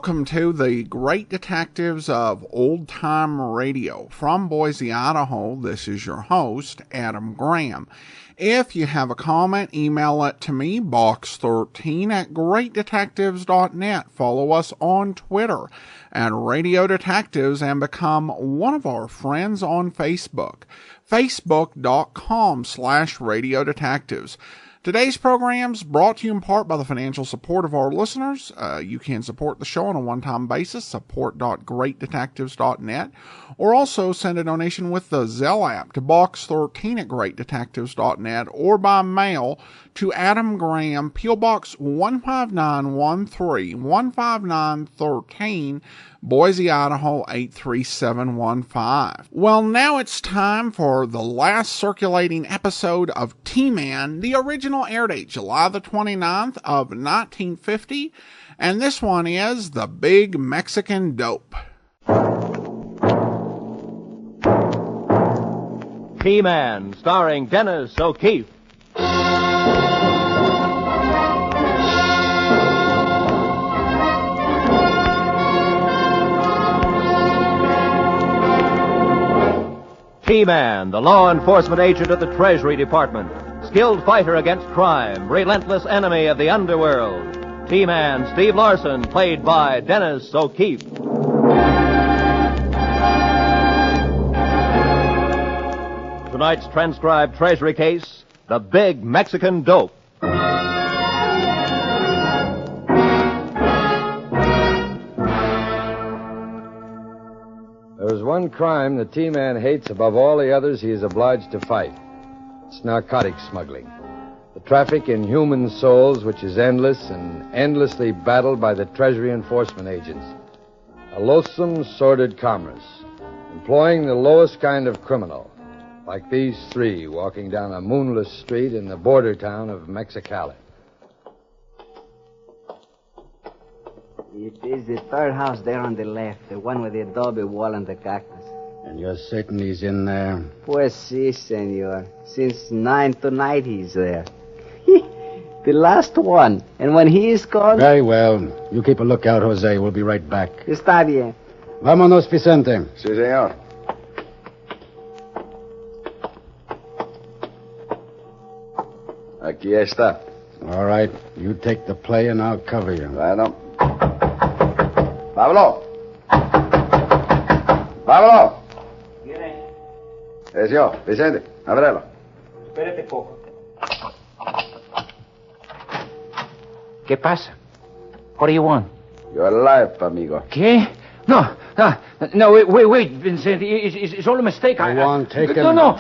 welcome to the Great Detectives of Old Time Radio. From Boise, Idaho, this is your host, Adam Graham. If you have a comment, email it to me, box13@greatdetectives.net. Follow us on Twitter at Radio Detectives and become one of our friends on Facebook, facebook.com/Radio Detectives. Today's program's brought to you in part by the financial support of our listeners. You can support the show on a one-time basis, support.greatdetectives.net, or also send a donation with the Zelle app to box13@greatdetectives.net, or by mail to Adam Graham, P.O. Box 15913, 15913, Boise, Idaho 83715. Well, now it's time for the last circulating episode of T-Man. The original air date, July the 29th of 1950, and this one is The Big Mexican Dope. T-Man, starring Dennis O'Keefe. T-Man, the law enforcement agent of the Treasury Department, skilled fighter against crime, relentless enemy of the underworld. T-Man, Steve Larson, played by Dennis O'Keefe. Tonight's transcribed Treasury case, The Big Mexican Dope. There's one crime the T-Man hates above all the others he is obliged to fight. It's narcotics smuggling. The traffic in human souls, which is endless and endlessly battled by the Treasury enforcement agents. A loathsome, sordid commerce, employing the lowest kind of criminal, like these three walking down a moonless street in the border town of Mexicali. It is the third house there on the left, the one with the adobe wall and the cactus. And you're certain he's in there? Pues si, senor. Since 9 tonight he's there. The last one. And when he is gone... Very well. You keep a lookout, Jose. We'll be right back. Está bien. Vámonos, Vicente. Sí, señor. Aquí está. All right. You take the play and I'll cover you. Bueno. Pablo. Pablo. ¿Quién es? Es yo, Vicente. Ábrelo. Espérate poco. ¿Qué pasa? What do you want? Your life, amigo. ¿Qué? No, wait, Vincent. It's all a mistake. Go on, take him. No!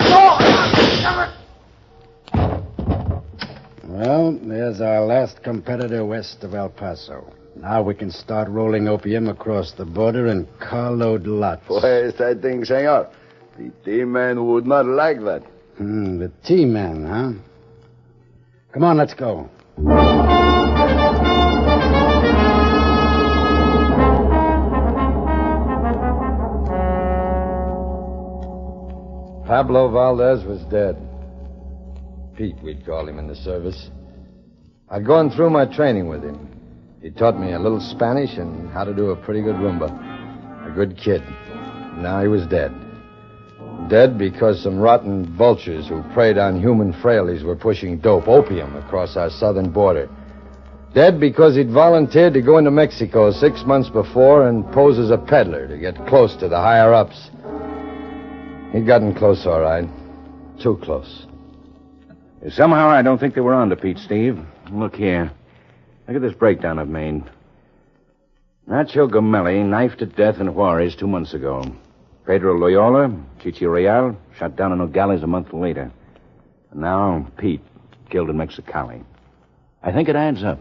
Well, there's our last competitor west of El Paso. Now we can start rolling opium across the border in carload lots. Pues I think, senor, the T-Man would not like that. The T-Man, huh? Come on, let's go. Pablo Valdez was dead. Pete, we'd call him in the service. I'd gone through my training with him. He taught me a little Spanish and how to do a pretty good rumba. A good kid. Now he was dead. Dead because some rotten vultures who preyed on human frailties were pushing dope, opium, across our southern border. Dead because he'd volunteered to go into Mexico 6 months before and pose as a peddler to get close to the higher-ups. He'd gotten close, all right. Too close. Somehow I don't think they were on to Pete, Steve. Look here. Look at this breakdown I've made. Nacho Gamelli knifed to death in Juarez 2 months ago. Pedro Loyola, Chichi Real, shot down in Nogales a month later. And now Pete, killed in Mexicali. I think it adds up.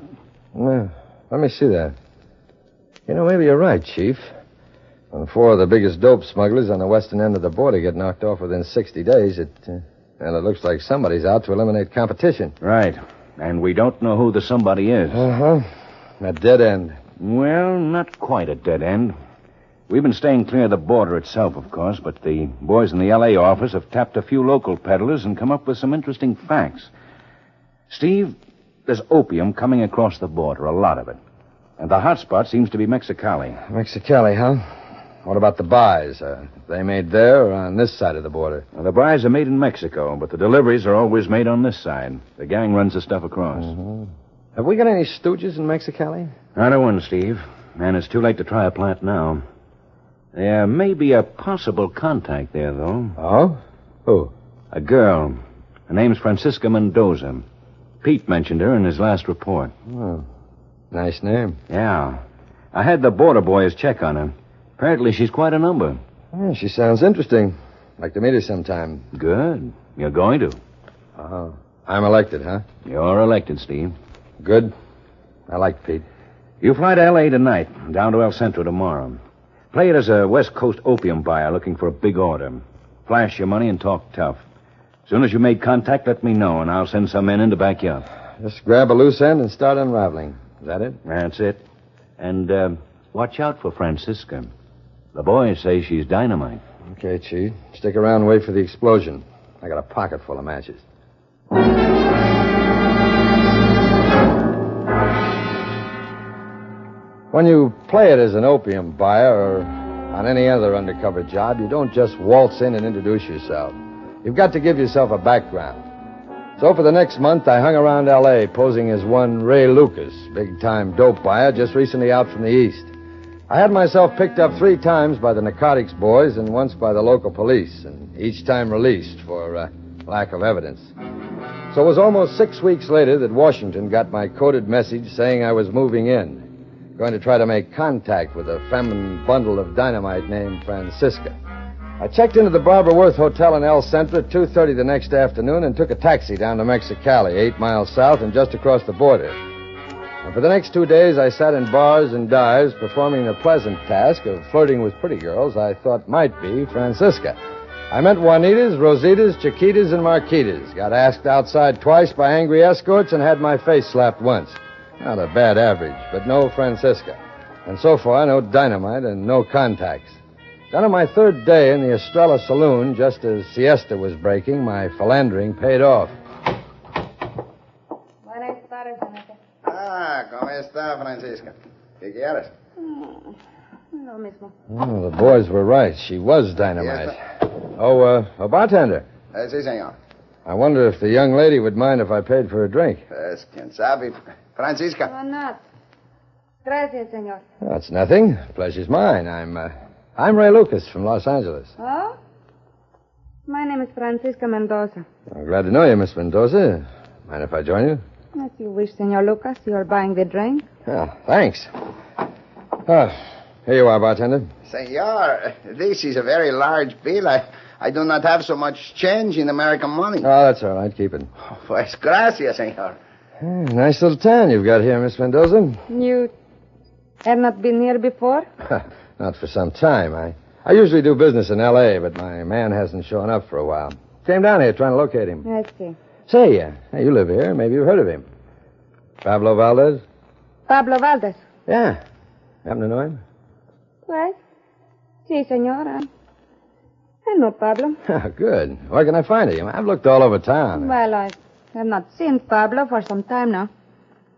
Well, let me see that. You know, maybe you're right, Chief. When 4 of the biggest dope smugglers on the western end of the border get knocked off within 60 days, it looks like somebody's out to eliminate competition. Right. And we don't know who the somebody is. Uh-huh. A dead end. Well, not quite a dead end. We've been staying clear of the border itself, of course, but the boys in the L.A. office have tapped a few local peddlers and come up with some interesting facts. Steve, there's opium coming across the border, a lot of it. And the hot spot seems to be Mexicali. Mexicali, huh? What about the buys? They made there or on this side of the border? Well, the buys are made in Mexico, but the deliveries are always made on this side. The gang runs the stuff across. Mm-hmm. Have we got any stooges in Mexicali? Not a one, Steve. And it's too late to try a plant now. There may be a possible contact there, though. Oh? Who? A girl. Her name's Francisca Mendoza. Pete mentioned her in his last report. Oh, nice name. Yeah. I had the border boys check on her. Apparently she's quite a number. Yeah, she sounds interesting. Like to meet her sometime. Good. You're going to. Oh. I'm elected, huh? You're elected, Steve. Good. I like Pete. You fly to L.A. tonight, down to El Centro tomorrow. Play it as a West Coast opium buyer looking for a big order. Flash your money and talk tough. As soon as you make contact, let me know, and I'll send some men in to back you up. Just grab a loose end and start unraveling. Is that it? That's it. And, watch out for Francisca. The boys say she's dynamite. Okay, Chief. Stick around and wait for the explosion. I got a pocket full of matches. When you play it as an opium buyer or on any other undercover job, you don't just waltz in and introduce yourself. You've got to give yourself a background. So for the next month, I hung around L.A. posing as one Ray Lucas, big-time dope buyer just recently out from the East. I had myself picked up 3 times by the narcotics boys and once by the local police, and each time released for lack of evidence. So it was almost 6 weeks later that Washington got my coded message saying I was moving in, going to try to make contact with a feminine bundle of dynamite named Francisca. I checked into the Barbara Worth Hotel in El Centro at 2:30 the next afternoon and took a taxi down to Mexicali, 8 miles south and just across the border. And for the next 2 days, I sat in bars and dives performing the pleasant task of flirting with pretty girls I thought might be Francisca. I met Juanitas, Rositas, Chiquitas, and Marquitas. Got asked outside twice by angry escorts and had my face slapped once. Not a bad average, but no Francisca. And so far, no dynamite and no contacts. Then on my 3rd day in the Estrella Saloon, just as siesta was breaking, my philandering paid off. Buenas tardes, Anita. ¿Cómo está, Francisca? ¿Qué quieres? Lo mismo. Oh, the boys were right. She was dynamite. Oh, a bartender. Sí, señor. I wonder if the young lady would mind if I paid for a drink. Pues, quién sabe. Francisca. Why not? Gracias, señor. That's nothing. Pleasure's mine. I'm Ray Lucas from Los Angeles. Oh? My name is Francisca Mendoza. I'm glad to know you, Miss Mendoza. Mind if I join you? As you wish, Senor Lucas. You're buying the drink. Oh, thanks. Here you are, bartender. Senor, this is a very large bill. I do not have so much change in American money. Oh, that's all right. Keep it. Pues, gracias, senor. Nice little town you've got here, Miss Mendoza. You have not been here before? Not for some time. I usually do business in L.A., but my man hasn't shown up for a while. Came down here trying to locate him. I see. Say, hey, you live here. Maybe you've heard of him. Pablo Valdez? Pablo Valdez. Yeah. Happen to know him? Pues, sí, señor. I know Pablo. Good. Where can I find him? I've looked all over town. Well, I have not seen Pablo for some time now.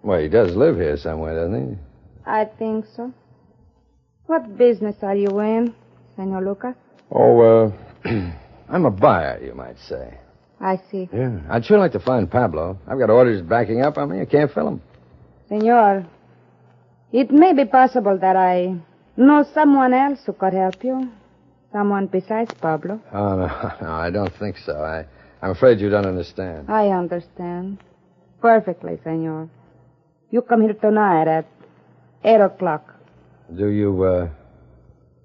Well, he does live here somewhere, doesn't he? I think so. What business are you in, Senor Lucas? Oh, I'm a buyer, you might say. I see. Yeah. I'd sure like to find Pablo. I've got orders backing up on me. I can't fill them. Senor, it may be possible that I know someone else who could help you. Someone besides Pablo. Oh, no, I don't think so. I'm afraid you don't understand. I understand. Perfectly, senor. You come here tonight at 8 o'clock. Do you,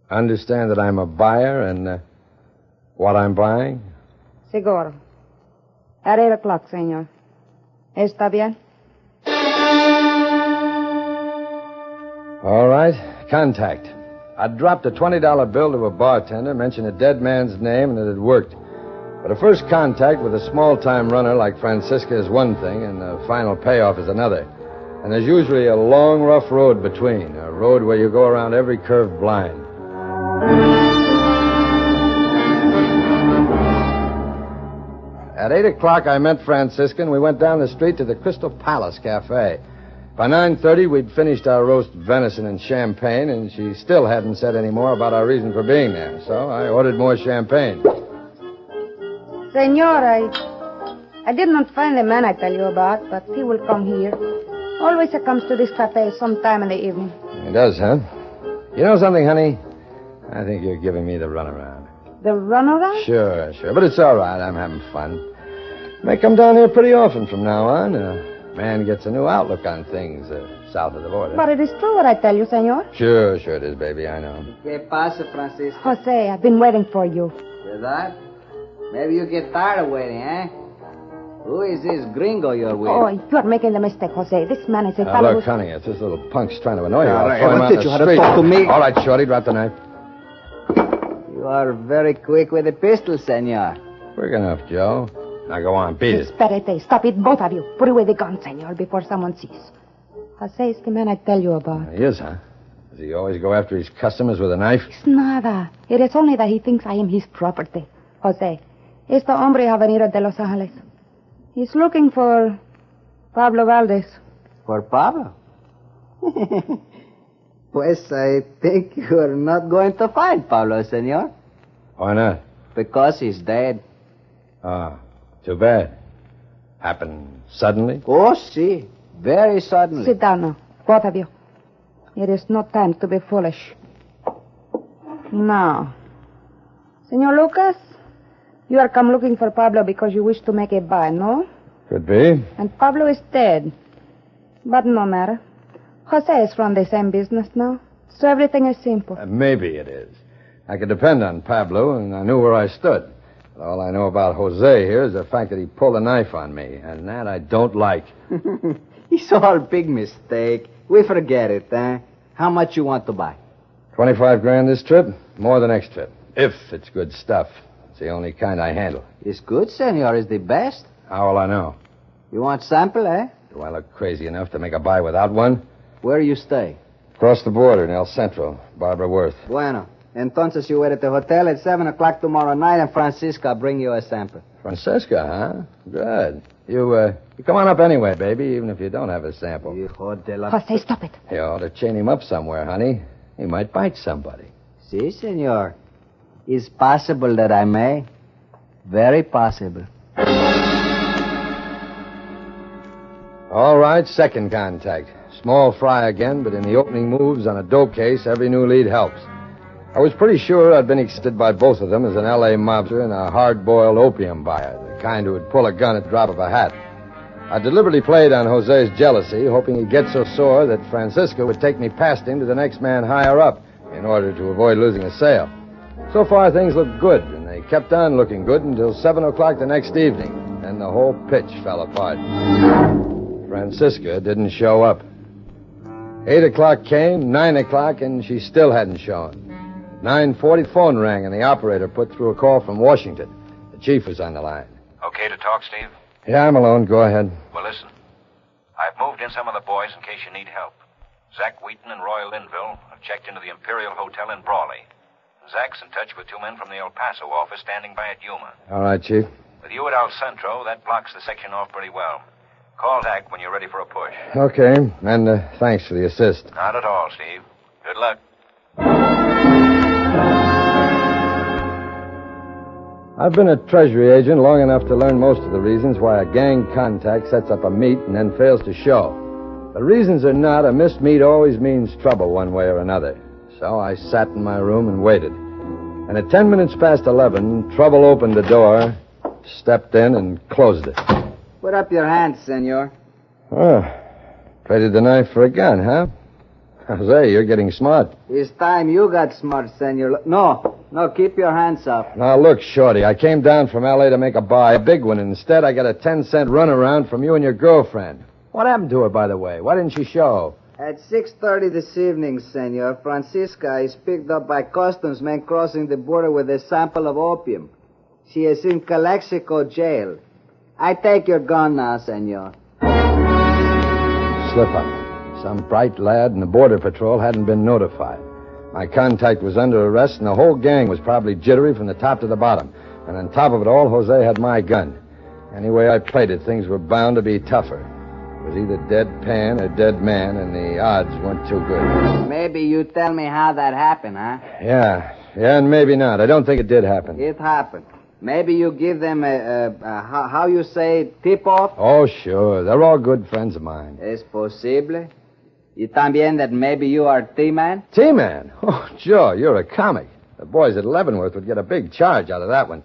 understand that I'm a buyer and, what I'm buying? Seguro. At 8 o'clock, senor. ¿Está bien? All right. Contact. I dropped a $20 bill to a bartender, mentioned a dead man's name, and it had worked. But a first contact with a small-time runner like Francisca is one thing, and the final payoff is another. And there's usually a long, rough road between, a road where you go around every curve blind. At 8 o'clock, I met Francisca, and we went down the street to the Crystal Palace Cafe. By 9:30, we'd finished our roast venison and champagne, and she still hadn't said any more about our reason for being there. So I ordered more champagne. Senor, I did not find the man I tell you about, but he will come here. Always he comes to this cafe sometime in the evening. He does, huh? You know something, honey? I think you're giving me the runaround. The runaround? Sure. But it's all right. I'm having fun. May come down here pretty often from now on. Man gets a new outlook on things south of the border. But it is true what I tell you, senor. Sure it is, baby. I know. ¿Qué pasa, Francisco? Jose, I've been waiting for you. ¿Verdad? Maybe you get tired of waiting, eh? Who is this gringo you're with? Oh, you are making a mistake, Jose. This man is a Now, fellow look, honey, if this little punk's trying to annoy you, All I'll right, throw him what out did the you have to street. talk to me? All right, Shorty, drop the knife. You are very quick with the pistol, senor. Quick enough, Joe. Now go on, beat it. Esperete. Stop it, both of you. Put away the gun, senor, before someone sees. Jose is the man I tell you about. He is, huh? Does he always go after his customers with a knife? It's nada. It is only that he thinks I am his property. Jose, este hombre ha venido de Los Angeles. He's looking for Pablo Valdez. For Pablo? Pues I think you're not going to find Pablo, senor. Why not? Because he's dead. Ah, too bad. Happened suddenly? Oh, si. Very suddenly. Sit down now, both of you. It is no time to be foolish. Now, Senor Lucas, you are come looking for Pablo because you wish to make a buy, no? Could be. And Pablo is dead. But no matter. Jose is from the same business now, so everything is simple. Maybe it is. I could depend on Pablo, and I knew where I stood. But all I know about Jose here is the fact that he pulled a knife on me, and that I don't like. It's all a big mistake. We forget it, eh? How much you want to buy? 25 grand this trip, more the next trip. If it's good stuff. It's the only kind I handle. It's good, senor. It's the best. How will I know? You want sample, eh? Do I look crazy enough to make a buy without one? Where you stay? Across the border in El Centro, Barbara Worth. Bueno. Entonces you wait at the hotel at 7 o'clock tomorrow night, and Francisca bring you a sample. Francisca, huh? Good. You come on up anyway, baby, even if you don't have a sample. Jose, stop it. You ought to chain him up somewhere, honey. He might bite somebody. Si, senor. It's possible that I may. Very possible. All right, second contact. Small fry again, but in the opening moves on a dough case, every new lead helps. I was pretty sure I'd been accepted by both of them as an L.A. mobster and a hard-boiled opium buyer, the kind who would pull a gun at the drop of a hat. I deliberately played on Jose's jealousy, hoping he'd get so sore that Francisco would take me past him to the next man higher up in order to avoid losing a sale. So far, things looked good, and they kept on looking good until 7 o'clock the next evening. Then the whole pitch fell apart. Francisca didn't show up. 8 o'clock came, 9 o'clock, and she still hadn't shown. 9:40, phone rang, and the operator put through a call from Washington. The chief was on the line. Okay to talk, Steve? Yeah, I'm alone. Go ahead. Well, listen. I've moved in some of the boys in case you need help. Zach Wheaton and Roy Linville have checked into the Imperial Hotel in Brawley. Zach's in touch with 2 men from the El Paso office standing by at Yuma. All right, Chief. With you at El Centro, that blocks the section off pretty well. Call Zach when you're ready for a push. Okay, and thanks for the assist. Not at all, Steve. Good luck. I've been a treasury agent long enough to learn most of the reasons why a gang contact sets up a meet and then fails to show. The reasons are not a missed meet always means trouble one way or another. So I sat in my room and waited. And at 10 minutes past 11, Trouble opened the door, stepped in, and closed it. Put up your hands, senor. Oh, traded the knife for a gun, huh? Jose, you're getting smart. It's time you got smart, senor. No, keep your hands up. Now, look, Shorty, I came down from L.A. to make a buy, a big one, and instead I got a 10-cent runaround from you and your girlfriend. What happened to her, by the way? Why didn't she show? At 6:30 this evening, senor, Francisca is picked up by customs men crossing the border with a sample of opium. She is in Calexico jail. I take your gun now, senor. Slip-up. Some bright lad in the Border Patrol hadn't been notified. My contact was under arrest, and the whole gang was probably jittery from the top to the bottom. And on top of it all, Jose had my gun. Anyway I played it, things were bound to be tougher. It was either dead Pan or dead man, and the odds weren't too good. Maybe you tell me how that happened, huh? Yeah, and maybe not. I don't think it did happen. It happened. Maybe you give them how you say, tip-off? Oh, sure. They're all good friends of mine. Es posible. Y también that maybe you are T-Man? T-Man? Oh, Joe, you're a comic. The boys at Leavenworth would get a big charge out of that one.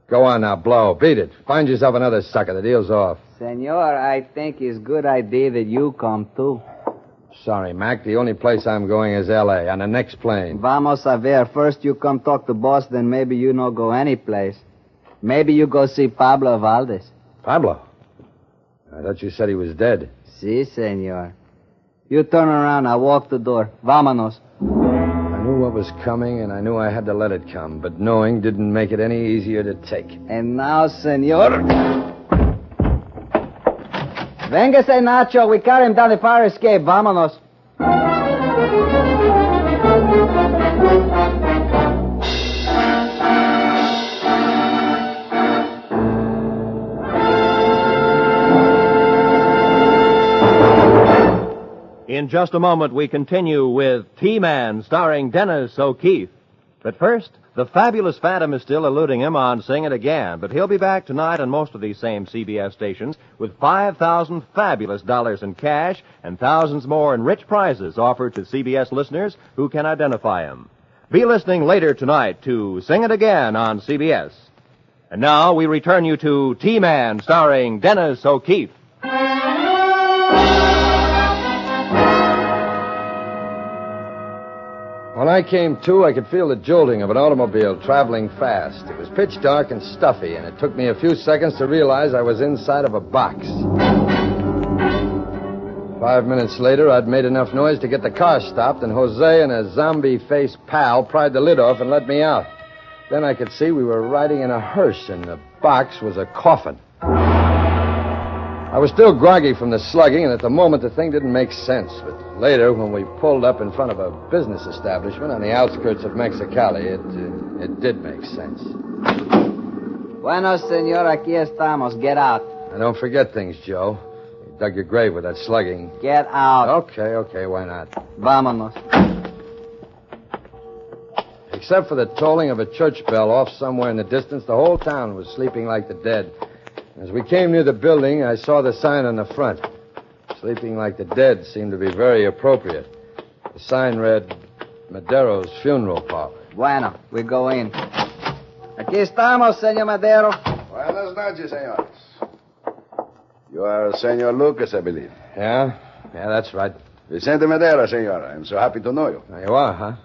Go on now, blow. Beat it. Find yourself another sucker. The deal's off. Senor, I think it's good idea that you come, too. Sorry, Mac. The only place I'm going is L.A. on the next plane. Vamos a ver. First you come talk to boss, then maybe you no go any place. Maybe you go see Pablo Valdez. Pablo? I thought you said he was dead. Si, senor. You turn around. I walk the door. Vámonos. I knew what was coming, and I knew I had to let it come, but knowing didn't make it any easier to take. And now, senor... Véngase, Nacho. We carry him down the fire escape. Vámonos. In just a moment, we continue with T-Man, starring Dennis O'Keefe. But first, the fabulous Phantom is still eluding him on Sing It Again, but he'll be back tonight on most of these same CBS stations with 5,000 fabulous dollars in cash and thousands more in rich prizes offered to CBS listeners who can identify him. Be listening later tonight to Sing It Again on CBS. And now we return you to T-Man, starring Dennis O'Keefe. When I came to, I could feel the jolting of an automobile traveling fast. It was pitch dark and stuffy, and it took me a few seconds to realize I was inside of a box. 5 minutes later, I'd made enough noise to get the car stopped, and Jose and a zombie-faced pal pried the lid off and let me out. Then I could see we were riding in a hearse, and the box was a coffin. I was still groggy from the slugging, and at the moment the thing didn't make sense. But later, when we pulled up in front of a business establishment on the outskirts of Mexicali, it did make sense. Bueno, senor, aquí estamos. Get out. Now, don't forget things, Joe. You dug your grave with that slugging. Get out. Okay, why not? Vámonos. Except for the tolling of a church bell off somewhere in the distance, the whole town was sleeping like the dead. As we came near the building, I saw the sign on the front. Sleeping like the dead seemed to be very appropriate. The sign read, Madero's Funeral Parlor. Bueno, we go in. Aquí estamos, senor Madero. Buenas noches, senores. You are Senor Lucas, I believe. Yeah, that's right. Vicente Madero, senor. I'm so happy to know you. There you are, huh?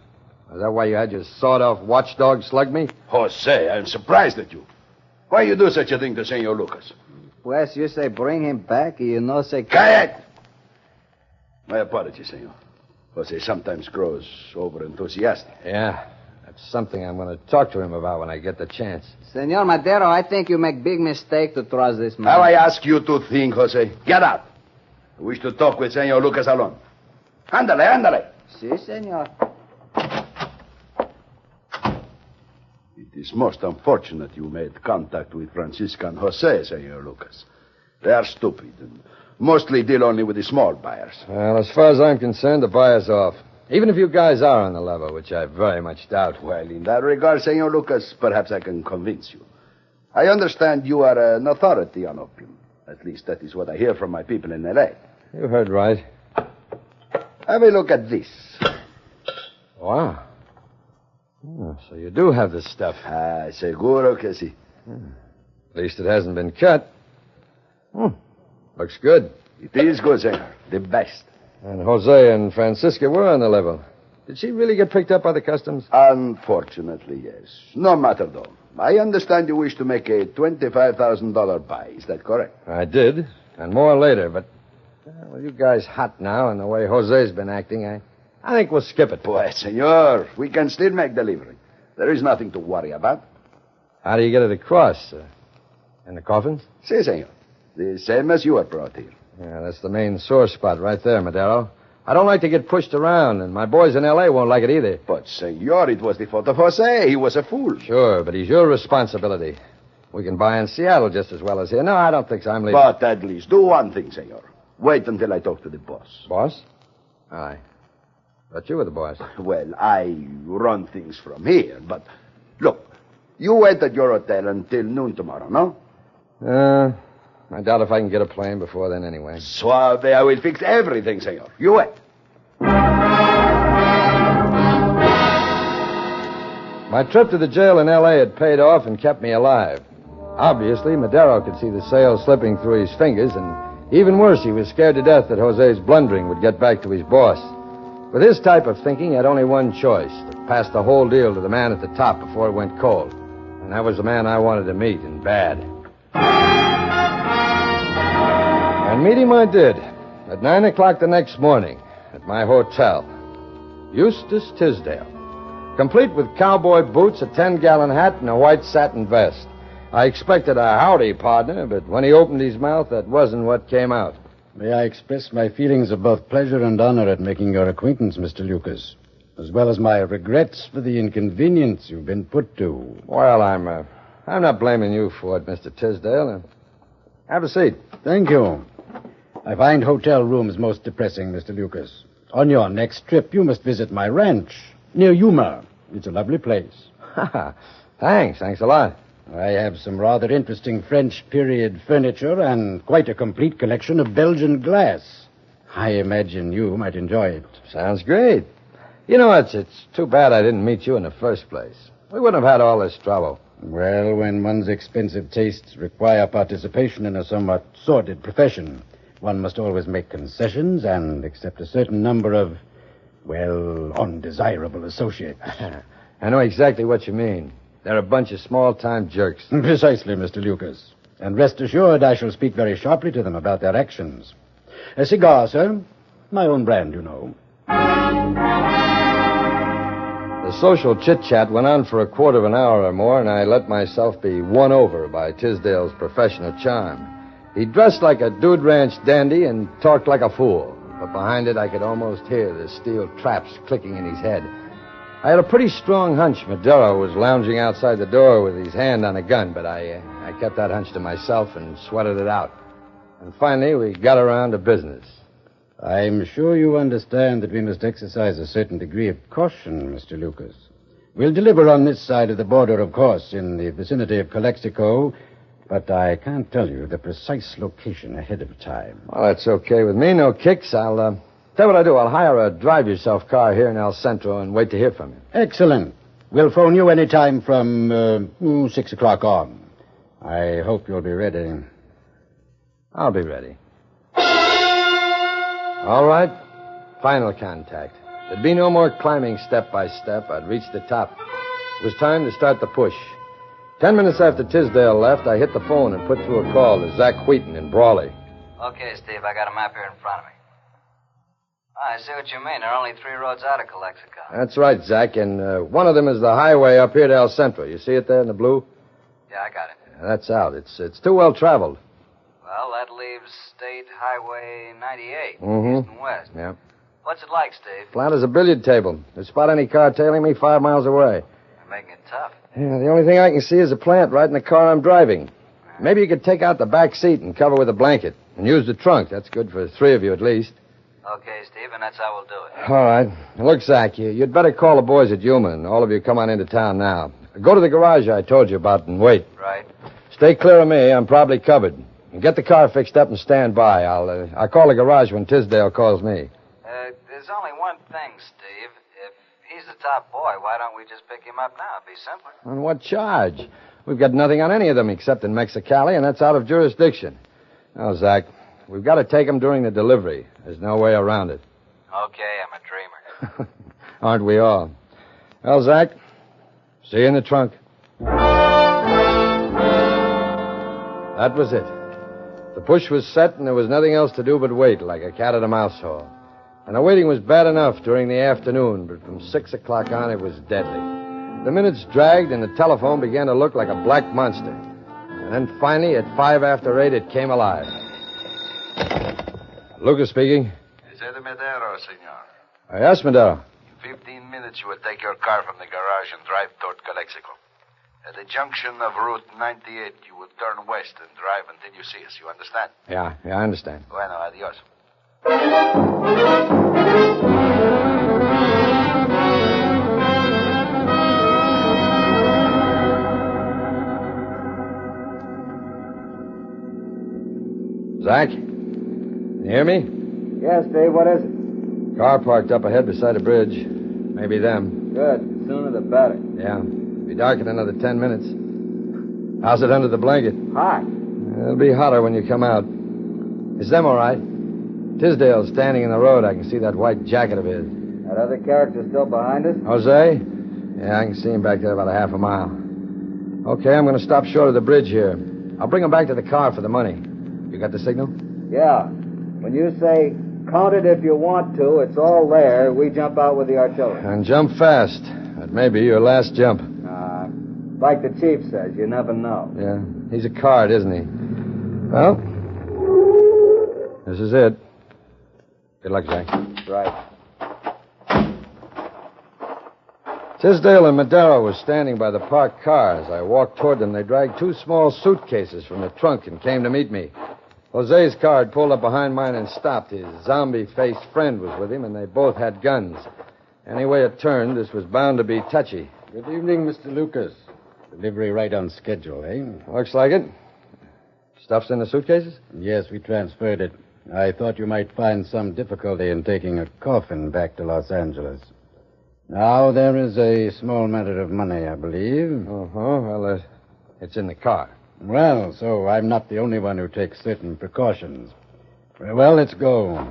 Is that why you had your sawed-off watchdog slug me? Jose, I'm surprised at you. Why you do such a thing to Senor Lucas? Pues, you say bring him back, you know say... Quiet! My apologies, senor. Jose sometimes grows over-enthusiastic. Yeah, that's something I'm going to talk to him about when I get the chance. Senor Madero, I think you make big mistake to trust this man. How I ask you to think, Jose? Get out. I wish to talk with Senor Lucas alone. Ándale. Si, senor. It is most unfortunate you made contact with Francisca and Jose, Senor Lucas. They are stupid and mostly deal only with the small buyers. Well, as far as I'm concerned, the buyer's off. Even if you guys are on the level, which I very much doubt. Well, in that regard, Senor Lucas, perhaps I can convince you. I understand you are an authority on opium. At least that is what I hear from my people in L.A. You heard right. Have a look at this. Wow. Oh, so you do have this stuff. Seguro que sí. At least it hasn't been cut. Looks good. It is good, senor. The best. And Jose and Francisca were on the level. Did she really get picked up by the customs? Unfortunately, yes. No matter, though. I understand you wish to make a $25,000 buy. Is that correct? I did. And more later, but... Well, you guys hot now, and the way Jose's been acting, I think we'll skip it. Boy, senor, we can still make delivery. There is nothing to worry about. How do you get it across? In the coffins? Si, senor. The same as you were brought here. Yeah, that's the main sore spot right there, Madero. I don't like to get pushed around, and my boys in L.A. won't like it either. But, senor, it was the fault of Jose. He was a fool. Sure, but he's your responsibility. We can buy in Seattle just as well as here. No, I don't think so. I'm leaving. But at least do one thing, senor. Wait until I talk to the boss. Boss? Aye. Thought you were the boss. Well, I run things from here, but look, you wait at your hotel until noon tomorrow, no? I doubt if I can get a plane before then anyway. Suave, I will fix everything, senor. You wait. My trip to the jail in L.A. had paid off and kept me alive. Obviously, Madero could see the sail slipping through his fingers, and even worse, he was scared to death that Jose's blundering would get back to his boss. With his type of thinking, he had only one choice, to pass the whole deal to the man at the top before it went cold. And that was the man I wanted to meet, and bad. And meet him I did, at 9 o'clock the next morning, at my hotel. Eustace Tisdale. Complete with cowboy boots, a 10-gallon hat, and a white satin vest. I expected a howdy, partner, but when he opened his mouth, that wasn't what came out. May I express my feelings of both pleasure and honor at making your acquaintance, Mr. Lucas, as well as my regrets for the inconvenience you've been put to. Well, I'm not blaming you for it, Mr. Tisdale. Have a seat. Thank you. I find hotel rooms most depressing, Mr. Lucas. On your next trip, you must visit my ranch near Yuma. It's a lovely place. Thanks a lot. I have some rather interesting French period furniture and quite a complete collection of Belgian glass. I imagine you might enjoy it. Sounds great. You know, it's too bad I didn't meet you in the first place. We wouldn't have had all this trouble. Well, when one's expensive tastes require participation in a somewhat sordid profession, one must always make concessions and accept a certain number of, well, undesirable associates. I know exactly what you mean. They're a bunch of small-time jerks. Precisely, Mr. Lucas. And rest assured, I shall speak very sharply to them about their actions. A cigar, sir. My own brand, you know. The social chit-chat went on for a quarter of an hour or more, and I let myself be won over by Tisdale's professional charm. He dressed like a Dude Ranch dandy and talked like a fool. But behind it, I could almost hear the steel traps clicking in his head. I had a pretty strong hunch Madero was lounging outside the door with his hand on a gun, but I kept that hunch to myself and sweated it out. And finally, we got around to business. I'm sure you understand that we must exercise a certain degree of caution, Mr. Lucas. We'll deliver on this side of the border, of course, in the vicinity of Calexico, but I can't tell you the precise location ahead of time. Well, that's okay with me. No kicks. I'll tell you what I'll do. I'll hire a drive-yourself car here in El Centro and wait to hear from you. Excellent. We'll phone you any time from 6 o'clock on. I hope you'll be ready. I'll be ready. All right. Final contact. There'd be no more climbing step by step. I'd reached the top. It was time to start the push. 10 minutes after Tisdale left, I hit the phone and put through a call to Zach Wheaton in Brawley. Okay, Steve, I got a map here in front of me. Oh, I see what you mean. They're only 3 roads out of Calexico. That's right, Zach, and one of them is the highway up here to El Centro. You see it there in the blue? Yeah, I got it. Yeah, that's out. It's too well traveled. Well, that leaves State Highway 98, east and west. Yeah. What's it like, Steve? Flat as a billiard table. You spot any car tailing me 5 miles away. You're making it tough. Yeah, the only thing I can see is a plant right in the car I'm driving. Maybe you could take out the back seat and cover with a blanket and use the trunk. That's good for 3 of you at least. Okay, Steve, and that's how we'll do it. All right. Look, Zach, you'd better call the boys at Yuma, and all of you come on into town now. Go to the garage I told you about and wait. Right. Stay clear of me. I'm probably covered. And get the car fixed up and stand by. I'll call the garage when Tisdale calls me. There's only one thing, Steve. If he's the top boy, why don't we just pick him up now? It'd be simpler. On what charge? We've got nothing on any of them except in Mexicali, and that's out of jurisdiction. Now, Zach, we've got to take them during the delivery. There's no way around it. Okay, I'm a dreamer. Aren't we all? Well, Zach, see you in the trunk. That was it. The push was set, and there was nothing else to do but wait, like a cat at a mouse hole. And the waiting was bad enough during the afternoon, but from 6 o'clock on, it was deadly. The minutes dragged, and the telephone began to look like a black monster. And then finally, at 5 after 8, it came alive. Lucas speaking. Is that Madero, senor? Yes, Madero. In 15 minutes, you will take your car from the garage and drive toward Calexico. At the junction of Route 98, you will turn west and drive until you see us. You understand? Yeah, I understand. Bueno, adios. Zach? Can you hear me? Yes, Dave, what is it? Car parked up ahead beside a bridge. Maybe them. Good. The sooner the better. Yeah. Be dark in another 10 minutes. How's it under the blanket? Hot. It'll be hotter when you come out. Is them all right? Tisdale's standing in the road. I can see that white jacket of his. That other character still behind us? Jose? Yeah, I can see him back there about a half a mile. Okay, I'm going to stop short of the bridge here. I'll bring him back to the car for the money. You got the signal? Yeah. When you say, count it if you want to, it's all there, we jump out with the artillery. And jump fast. That may be your last jump. Like the chief says, you never know. Yeah, he's a card, isn't he? Well, this is it. Good luck, Jack. Right. Tisdale and Madero were standing by the parked car. As I walked toward them, they dragged 2 small suitcases from the trunk and came to meet me. Jose's car had pulled up behind mine and stopped. His zombie-faced friend was with him, and they both had guns. Any way it turned, this was bound to be touchy. Good evening, Mr. Lucas. Delivery right on schedule, eh? Looks like it. Stuff's in the suitcases? Yes, we transferred it. I thought you might find some difficulty in taking a coffin back to Los Angeles. Now, there is a small matter of money, I believe. Well, it's in the car. Well, so I'm not the only one who takes certain precautions. Very well, let's go.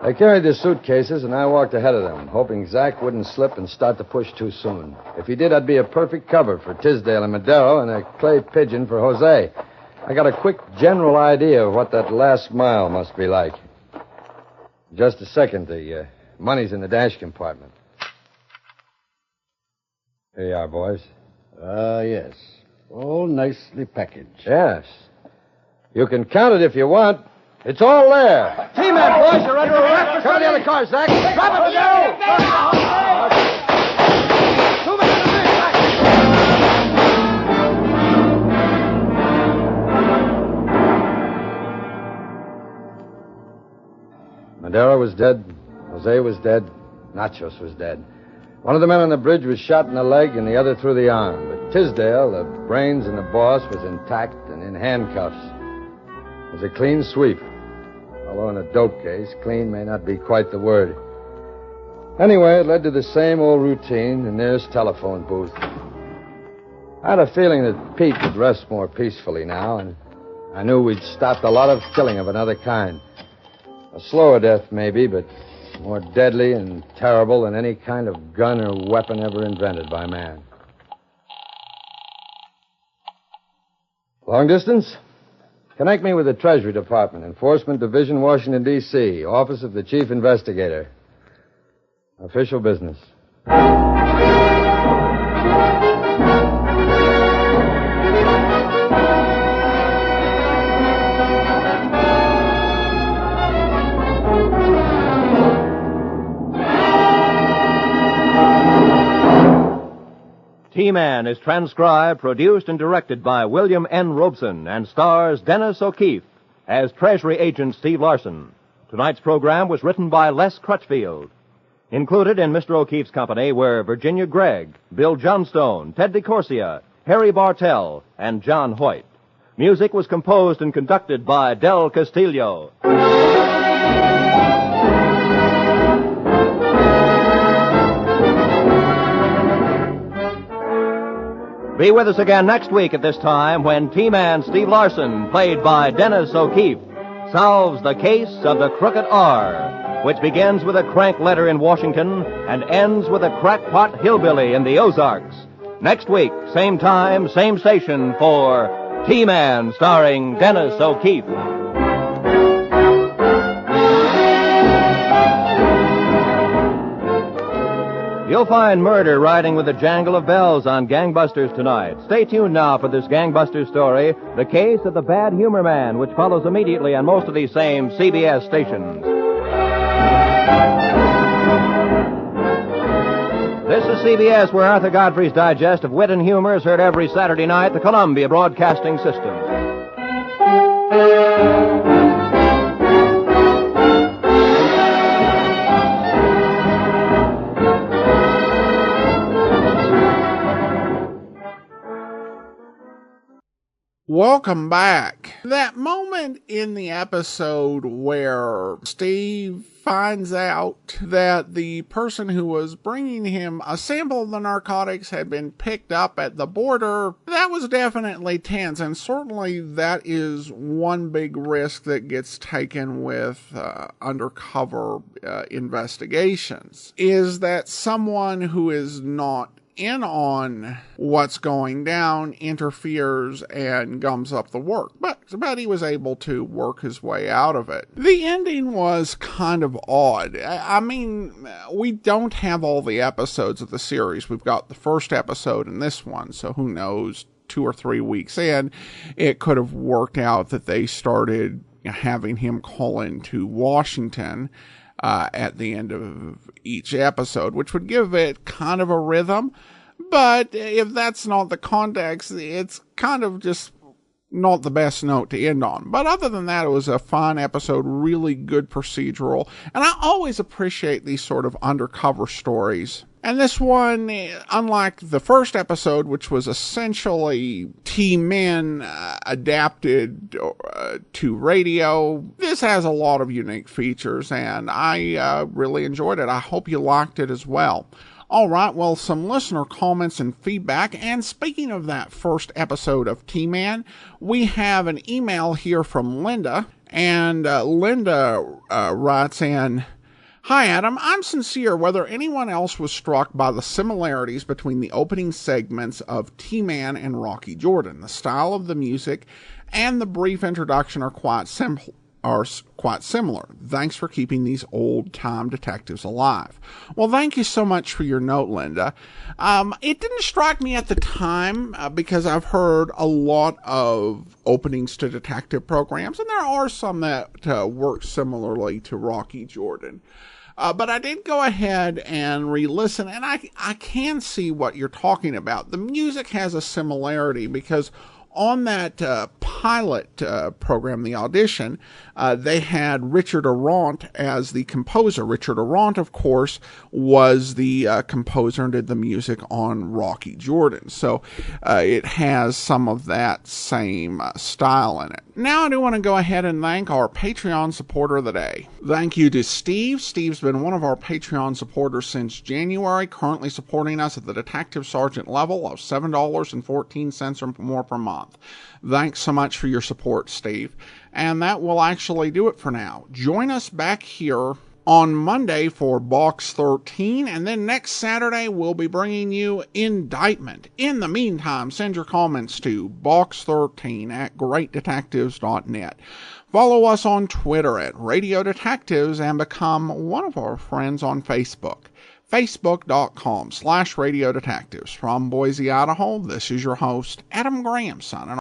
They carried the suitcases, and I walked ahead of them, hoping Zach wouldn't slip and start to push too soon. If he did, I'd be a perfect cover for Tisdale and Madero and a clay pigeon for Jose. I got a quick general idea of what that last mile must be like. Just a second. The money's in the dash compartment. Here you are, boys. Yes. All nicely packaged. Yes. You can count it if you want. It's all there. T-Man, boys, you're under arrest. Cover the other car, Zach. Drop it, Madero. 2 minutes. Madero was dead. Jose was dead. Nachos was dead. One of the men on the bridge was shot in the leg and the other through the arm. But Tisdale, the brains and the boss, was intact and in handcuffs. It was a clean sweep. Although in a dope case, clean may not be quite the word. Anyway, it led to the same old routine, the nearest telephone booth. I had a feeling that Pete would rest more peacefully now, and I knew we'd stopped a lot of killing of another kind. A slower death, maybe, but more deadly and terrible than any kind of gun or weapon ever invented by man. Long distance? Connect me with the Treasury Department, Enforcement Division, Washington, D.C., Office of the Chief Investigator. Official business. T-Man is transcribed, produced, and directed by William N. Robeson and stars Dennis O'Keefe as Treasury Agent Steve Larson. Tonight's program was written by Les Crutchfield. Included in Mr. O'Keefe's company were Virginia Gregg, Bill Johnstone, Ted DeCorsia, Harry Bartell, and John Hoyt. Music was composed and conducted by Del Castillo. Be with us again next week at this time when T-Man Steve Larson, played by Dennis O'Keefe, solves the case of the Crooked R, which begins with a crank letter in Washington and ends with a crackpot hillbilly in the Ozarks. Next week, same time, same station for T-Man starring Dennis O'Keefe. You'll find murder riding with a jangle of bells on Gangbusters tonight. Stay tuned now for this Gangbusters story, The Case of the Bad Humor Man, which follows immediately on most of these same CBS stations. This This is CBS, where Arthur Godfrey's digest of wit and humor is heard every Saturday night, the Columbia Broadcasting System. Welcome back. That moment in the episode where Steve finds out that the person who was bringing him a sample of the narcotics had been picked up at the border, that was definitely tense, and certainly that is one big risk that gets taken with undercover investigations, is that someone who is not in on what's going down interferes and gums up the work. But he was able to work his way out of it. The ending was kind of odd. I mean, we don't have all the episodes of the series. We've got the first episode and this one, so who knows, 2 or 3 weeks in, it could have worked out that they started having him call into Washington at the end of each episode, which would give it kind of a rhythm. But if that's not the context, it's kind of just not the best note to end on. But other than that, it was a fun episode, really good procedural. And I always appreciate these sort of undercover stories. And this one, unlike the first episode, which was essentially T-Men adapted to radio, this has a lot of unique features, and I really enjoyed it. I hope you liked it as well. All right, well, some listener comments and feedback. And speaking of that first episode of T-Man, we have an email here from Linda. And Linda writes in, "Hi, Adam. I'm sincere whether anyone else was struck by the similarities between the opening segments of T-Man and Rocky Jordan. The style of the music and the brief introduction are quite similar. Thanks for keeping these old-time detectives alive." Well, thank you so much for your note, Linda. It didn't strike me at the time because I've heard a lot of openings to detective programs, and there are some that work similarly to Rocky Jordan. But I did go ahead and re-listen, and I can see what you're talking about. The music has a similarity because on that pilot program, the audition, they had Richard Arant as the composer. Richard Arant, of course, was the composer and did the music on Rocky Jordan. So it has some of that same style in it. Now I do want to go ahead and thank our Patreon supporter of the day. Thank you to Steve. Steve's been one of our Patreon supporters since January, currently supporting us at the Detective Sergeant level of $7.14 or more per month. Thanks so much for your support, Steve. And that will actually do it for now. Join us back here on Monday for Box 13, and then next Saturday we'll be bringing you Indictment. In the meantime, send your comments to box13@greatdetectives.net. Follow us on Twitter at Radio Detectives and become one of our friends on Facebook. Facebook.com/Radio Detectives. From Boise, Idaho, this is your host, Adam Graham, signing off.